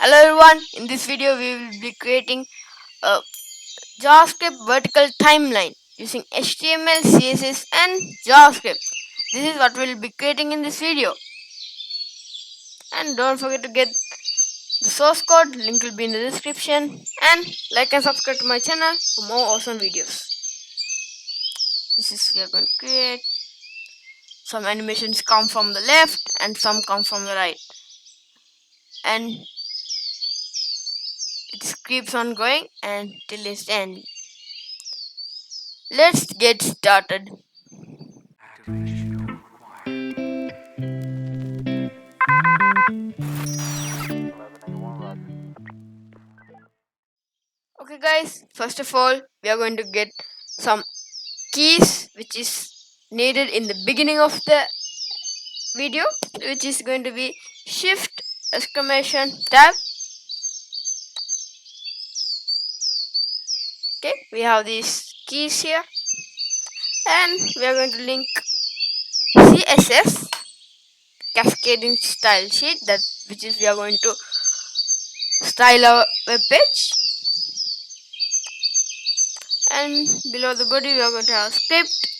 Hello everyone, in this video we will be creating a JavaScript vertical timeline using HTML, CSS and JavaScript. This is what we'll be creating in this video. And don't forget to get the source code, link will be in the description, and like and subscribe to my channel for more awesome videos. This is we are going to create. Some animations come from the left and some come from the right. And it keeps on going until its end. Let's get started. Okay guys, first of all we are going to get some keys which is needed in the beginning of the video, which is going to be shift exclamation tab. Okay, we have these keys here and we are going to link CSS cascading style sheet, that which is we are going to style our web page, and below the body we are going to have script.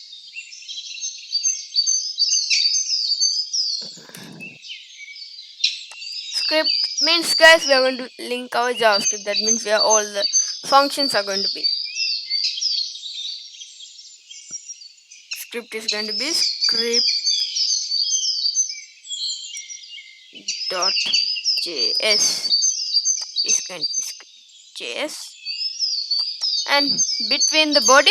Script means guys we are going to link our JavaScript, that means where all the functions are going to be. Script is going to be script dot js is going to be script js, and between the body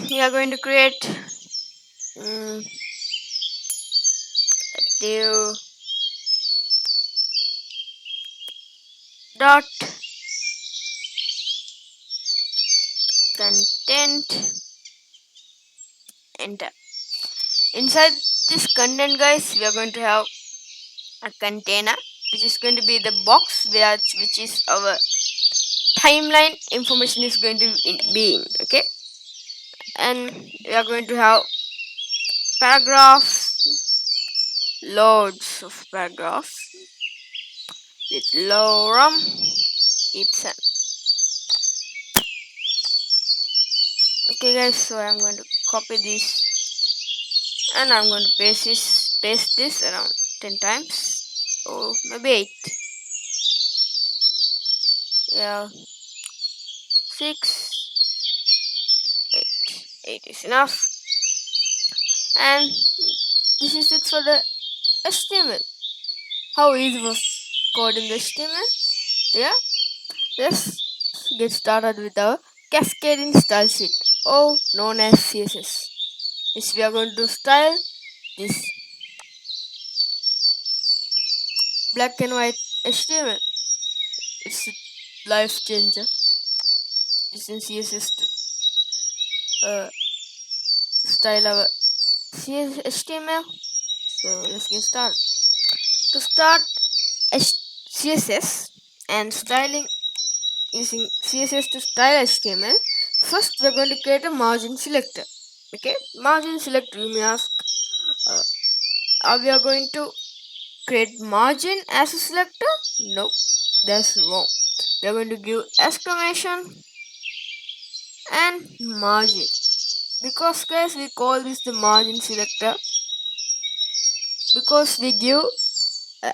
we are going to create a div dot content. Enter. Inside this content guys we are going to have a container which is going to be the box which is our timeline information is going to be in. Okay, and we are going to have paragraphs, loads of paragraphs with lorem ipsum. Okay guys, so I'm going to copy this and I'm going to paste this around 10 times or maybe 8. Yeah, 6, 8 is enough. And this is it for the HTML. How easy was coding the HTML? Yeah, let's get started with our cascading style sheet, or known as CSS, which we are going to style this black and white HTML. It's a life changer. Using CSS to style our HTML. So let's get started. To start CSS and styling using CSS to style HTML, first we're going to create a margin selector. Okay, margin selector, you may ask, are we are going to create margin as a selector? No, that's wrong. We are going to give exclamation and margin, because guys we call this the margin selector because we give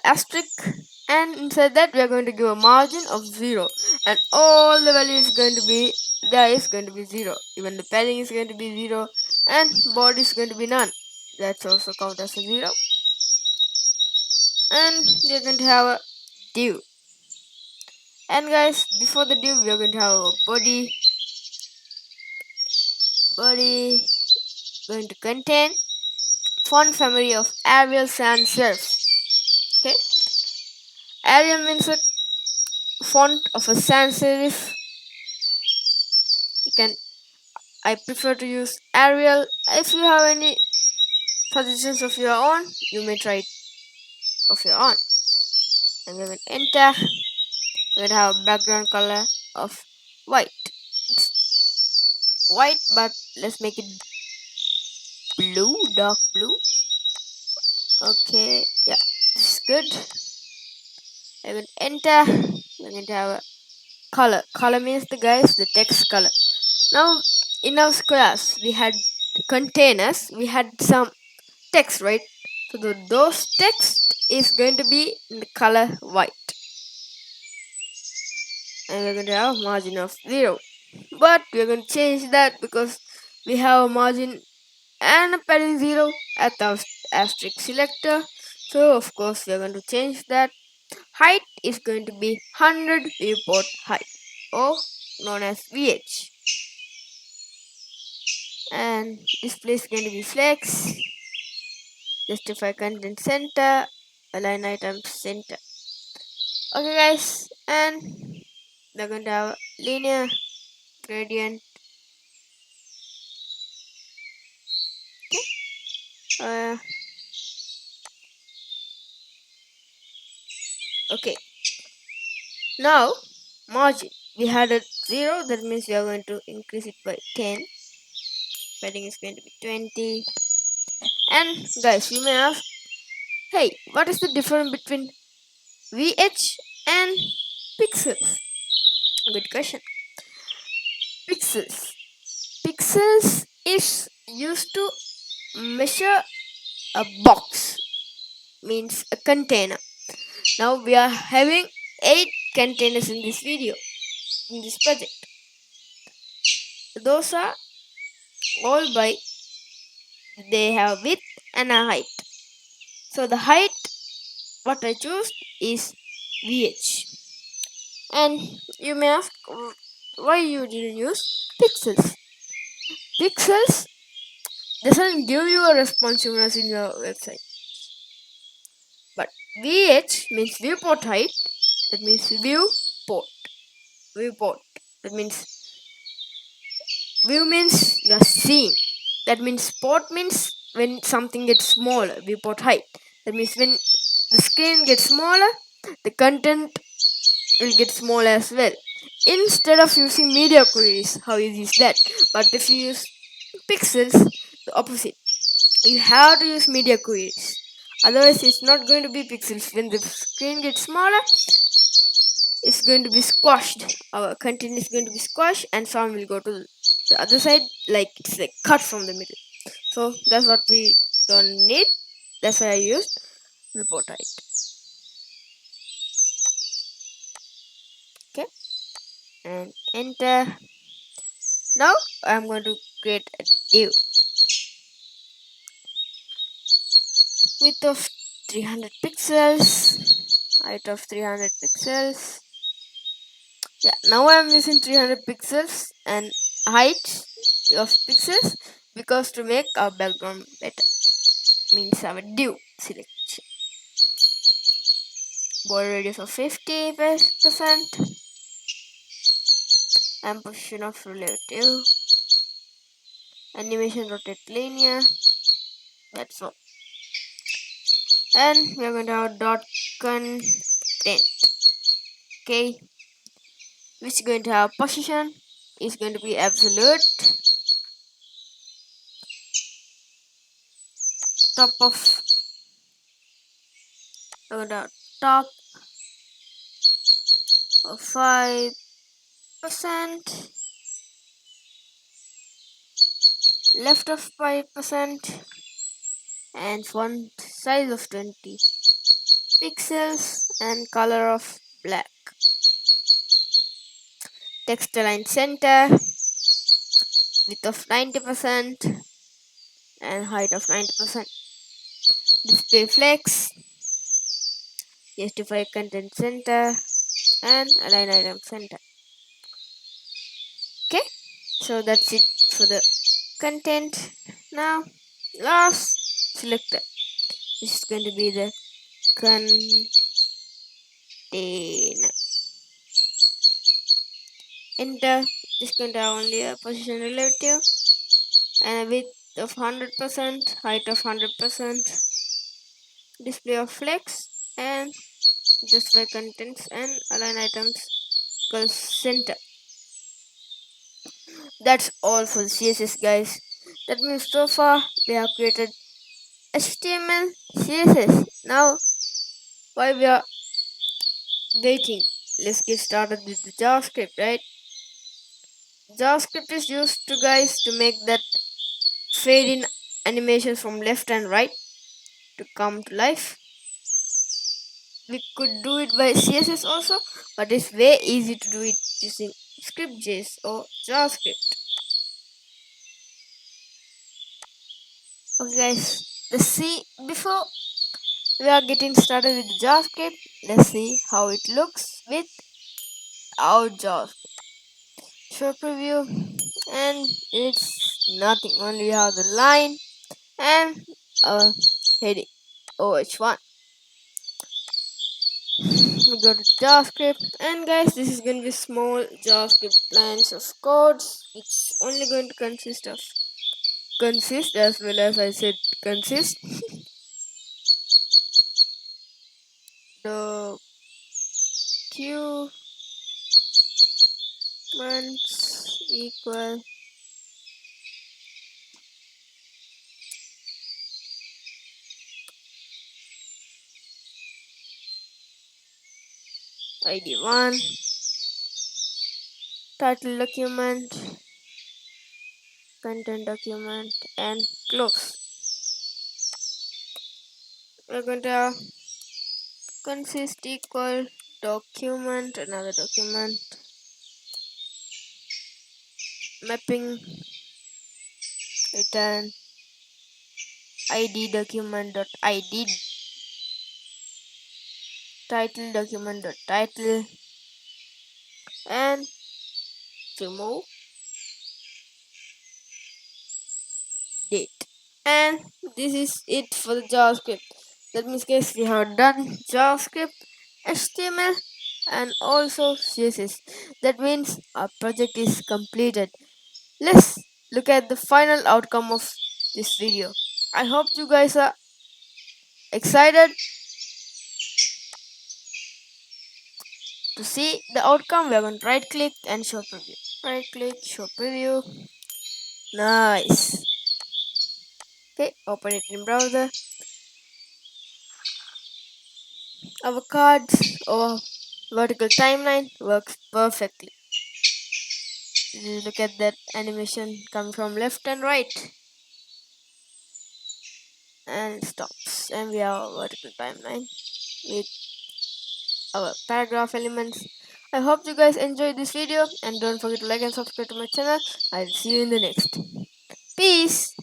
asterisk, and inside that we are going to give a margin of 0, and all the value is going to be there is going to be 0. Even the padding is going to be 0 and body is going to be none. That's also count as a 0. And we are going to have a div, and guys before the div we are going to have a body going to contain font family of Arial sans serif. Okay, Arial means a font of a sans serif. I prefer to use Arial. If you have any suggestions of your own, you may try it of your own. And we will enter. We will have background color of white. It's white, but let's make it blue, dark blue. Okay, yeah, This is good. I'm going to enter. We're going to have a color. Color means the text color. Now in our class we had containers, we had some text, right? So those text is going to be in the color white, and we're going to have a margin of 0. But we're going to change that because we have a margin and a padding 0 at our asterisk selector. So of course we're going to change that. Height is going to be 100 viewport height, or known as VH. And display is going to be flex. Justify content center, align items center. Okay guys, and we're going to have linear gradient. Okay, now margin, we had a 0, that means we are going to increase it by 10. Padding is going to be 20. And guys, you may ask, hey, what is the difference between VH and pixels? Good question. Pixels is used to measure a box, means a container. Now we are having 8 containers in this video, in this project. Those are all by, they have width and a height. So the height what I choose is VH. And you may ask why you didn't use pixels. Pixels doesn't give you a responsiveness in your website. But VH means viewport height, that means viewport. That means view means you are seeing. That means port means when something gets smaller, viewport height. That means when the screen gets smaller, the content will get small as well. Instead of using media queries, how easy is that? But if you use pixels, the opposite. You have to use media queries. Otherwise, it's not going to be pixels. When the screen gets smaller, it's going to be squashed. Our content is going to be squashed, and sound will go to the other side, like it's like cut from the middle. So that's what we don't need. That's why I used report height. Okay, and enter. Now I'm going to create a div. Width of 300 pixels, height of 300 pixels. Yeah, now I'm using 300 pixels and height of pixels because to make our background better, means our div selection. Border radius of 50% and position of relative. Animation rotate linear. That's all. And we're going to have dot content. Okay, which is going to have position is going to be absolute. Top of the top of 5%, left of 5%, and font size of 20 pixels and color of black. Text align center, width of 90% and height of 90%. Display flex, justify content center and align item center. Okay, so that's it for the content. Now last selector, this is going to be the container. Enter. This is going to have only a position relative and a width of 100%, height of 100%, display of flex, and justify contents and align items equals center. That's all for the CSS, guys. That means so far we have created HTML, CSS. Now Why we are waiting? Let's get started with the JavaScript, right? JavaScript is used to guys to make that fade in animations from left and right to come to life. We could do it by CSS also, but it's way easy to do it using script.js or JavaScript. Okay guys, let's see. Before we are getting started with JavaScript, let's see how it looks without JavaScript. Show preview, and it's nothing, only we have the line and a heading OH1. We go to JavaScript, and guys, this is going to be small JavaScript lines of codes. It's only going to consist as well as I said consist. The q months equal id1, title document, content document, and close. We're going to consist equal document, another document, mapping, return id document dot id, title document dot title, and remove date. And this is it for the JavaScript. That means guys, we have done JavaScript, HTML, and also CSS. That means our project is completed. Let's look at the final outcome of this video. I hope you guys are excited to see the outcome. We're going to right click and show preview. Right click, show preview. Nice. Okay, open it in browser. Our cards or vertical timeline works perfectly. Look at that animation coming from left and right, and it stops, and we have a vertical timeline with our paragraph elements. I hope you guys enjoyed this video, and don't forget to like and subscribe to my channel. I'll see you in the next. Peace.